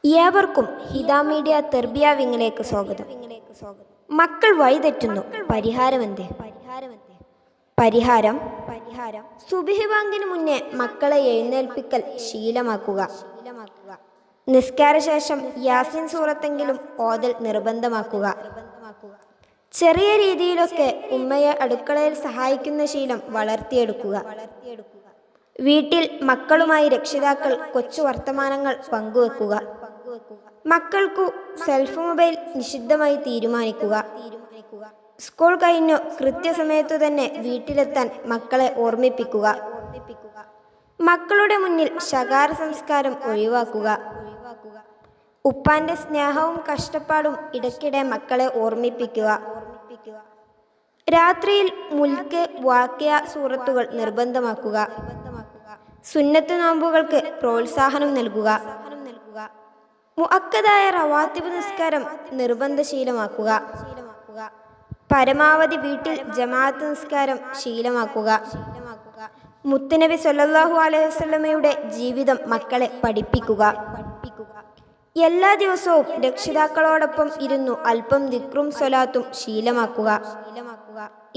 ഏവർക്കും ഹിദ മീഡിയ തെർബിയ വിങ്ങിലേക്ക് സ്വാഗതം. മക്കൾ വഴിതെറ്റുന്നു, പരിഹാരമെന്തേ? പരിഹാരം സുബഹി ബാങ്കിന് മുന്നേ മക്കളെ എഴുന്നേൽപ്പിക്കൽ ശീലമാക്കുക. നിസ്കാര ശേഷം യാസീൻ സൂറത്തെങ്കിലും ഓതൽ നിർബന്ധമാക്കുക. ചെറിയ രീതിയിലൊക്കെ ഉമ്മയെ അടുക്കളയിൽ സഹായിക്കുന്ന ശീലം വളർത്തിയെടുക്കുക. വീട്ടിൽ മക്കളുമായി രക്ഷിതാക്കൾ കൊച്ചു വർത്തമാനങ്ങൾ പങ്കുവെക്കുക. മക്കൾക്കു സെൽഫ് മൊബൈൽ നിഷിദ്ധമായി തീരുമാനിക്കുക. സ്കൂൾ കഴിഞ്ഞു കൃത്യസമയത്തു തന്നെ വീട്ടിലെത്താൻ മക്കളെ ഓർമ്മിപ്പിക്കുക. മക്കളുടെ മുന്നിൽ ശകാര സംസ്കാരം ഒഴിവാക്കുക. ഉപ്പാന്റെ സ്നേഹവും കഷ്ടപ്പാടും ഇടയ്ക്കിടെ മക്കളെ ഓർമ്മിപ്പിക്കുക. രാത്രിയിൽ മുൽക്ക്, വാക്യ സൂറത്തുകൾ നിർബന്ധമാക്കുക. സുന്നത്ത് നോമ്പുകൾക്ക് പ്രോത്സാഹനം നൽകുക. മുഅക്കദായ റവാത്തിബ് നിസ്കാരം നിർബന്ധശീലമാക്കുക. പരമാവധി വീട്ടിൽ ജമാഅത്ത് നിസ്കാരം ശീലമാക്കുക. മുത്തുനബി സല്ലല്ലാഹു അലൈഹി വസല്ലമയുടെ ജീവിതം മക്കളെ പഠിപ്പിക്കുക. എല്ലാ ദിവസവും രക്ഷിതാക്കളോടൊപ്പം ഇരുന്നു അല്പം ദിക്റും സ്വലാത്തും ശീലമാക്കുക.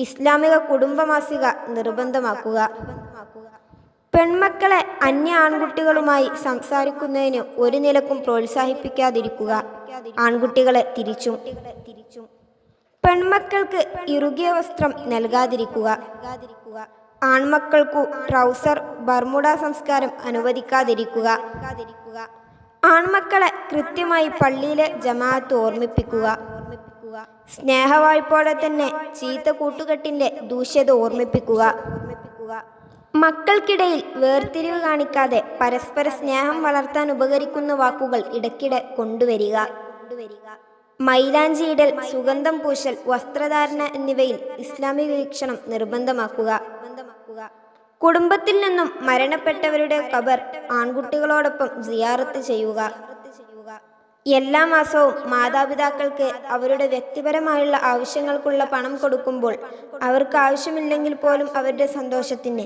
ഇസ്ലാമിക കുടുംബ മാസിക നിർബന്ധമാക്കുക. പെൺമക്കളെ അന്യ ആൺകുട്ടികളുമായി സംസാരിക്കുന്നതിന് ഒരു നിലക്കും പ്രോത്സാഹിപ്പിക്കാതിരിക്കുക. ആൺകുട്ടികളെ തിരിച്ചും. പെൺമക്കൾക്ക് ഇറുകിയ വസ്ത്രം നൽകാതിരിക്കുക. ആൺമക്കൾക്കു ട്രൗസർ, ബർമുഡ സംസ്കാരം അനുവദിക്കാതിരിക്കുക. ആൺമക്കളെ കൃത്യമായി പള്ളിയിലെ ജമാഅത്ത് ഓർമ്മിപ്പിക്കുക. സ്നേഹവായ്പോടെ തന്നെ ചീത്ത കൂട്ടുകെട്ടിന്റെ ദൂഷ്യത ഓർമ്മിപ്പിക്കുക. മക്കൾക്കിടയിൽ വേർതിരിവ് കാണിക്കാതെ പരസ്പര സ്നേഹം വളർത്താൻ ഉപകരിക്കുന്ന വാക്കുകൾ ഇടയ്ക്കിടെ കൊണ്ടുവരിക. മൈലാഞ്ചിയിടൽ, സുഗന്ധം പൂശൽ, വസ്ത്രധാരണ എന്നിവയിൽ ഇസ്ലാമിക വീക്ഷണം നിർബന്ധമാക്കുക. കുടുംബത്തിൽ നിന്നും മരണപ്പെട്ടവരുടെ ഖബർ ആൺകുട്ടികളോടൊപ്പം സിയാറത്ത് ചെയ്യുക. എല്ലാ മാസവും മാതാപിതാക്കൾക്ക് അവരുടെ വ്യക്തിപരമായുള്ള ആവശ്യങ്ങൾക്കുള്ള പണം കൊടുക്കുമ്പോൾ അവർക്ക് ആവശ്യമില്ലെങ്കിൽ പോലും അവരുടെ സന്തോഷത്തിന്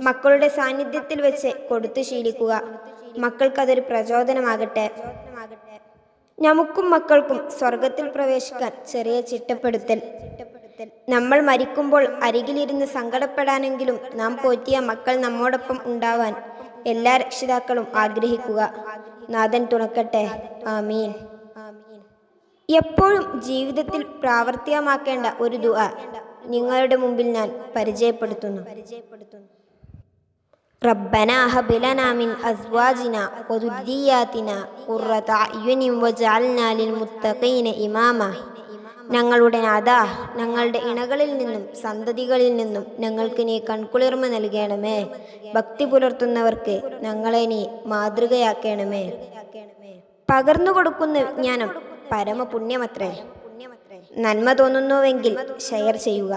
മക്കളുടെ സാന്നിധ്യത്തിൽ വെച്ച് കൊടുത്തു ശീലിക്കുക. മക്കൾക്കതൊരു പ്രചോദനമാകട്ടെ. നമുക്കും മക്കൾക്കും സ്വർഗത്തിൽ പ്രവേശിക്കാൻ ചെറിയ ചിട്ടപ്പെടുത്തൽ. നമ്മൾ മരിക്കുമ്പോൾ അരികിലിരുന്ന് സങ്കടപ്പെടാനെങ്കിലും നാം പോറ്റിയ മക്കൾ നമ്മോടൊപ്പം ഉണ്ടാവാൻ എല്ലാ രക്ഷിതാക്കളും ആഗ്രഹിക്കുക. നാഥൻ തുണക്കട്ടെ. ആമീൻ. എപ്പോഴും ജീവിതത്തിൽ പ്രാവർത്തികമാക്കേണ്ട ഒരു ദുആ നിങ്ങളുടെ മുമ്പിൽ ഞാൻ പരിചയപ്പെടുത്തുന്നു. റബ്ബനാ ഹബ് ലനാ മിൻ അസ്വാജിനാ വദുർരിയ്യാതിനാ ഖുർറത അയ്യുനിൻ വജഅൽനാ ലിൽ മുത്തഖീന ഇമാമാ. ഞങ്ങളുടെ നാഥാ, ഞങ്ങളുടെ ഇണകളിൽ നിന്നും സന്തതികളിൽ നിന്നും ഞങ്ങൾക്ക് നീ കൺകുളിർമ നൽകണമേ. ഭക്തി പുലർത്തുന്നവർക്ക് ഞങ്ങളെ നീ മാതൃകയാക്കണമേ. പകർന്നു കൊടുക്കുന്ന വിജ്ഞാനം പരമപുണ്യമത്രേ. നന്മ തോന്നുന്നുവെങ്കിൽ ഷെയർ ചെയ്യുക.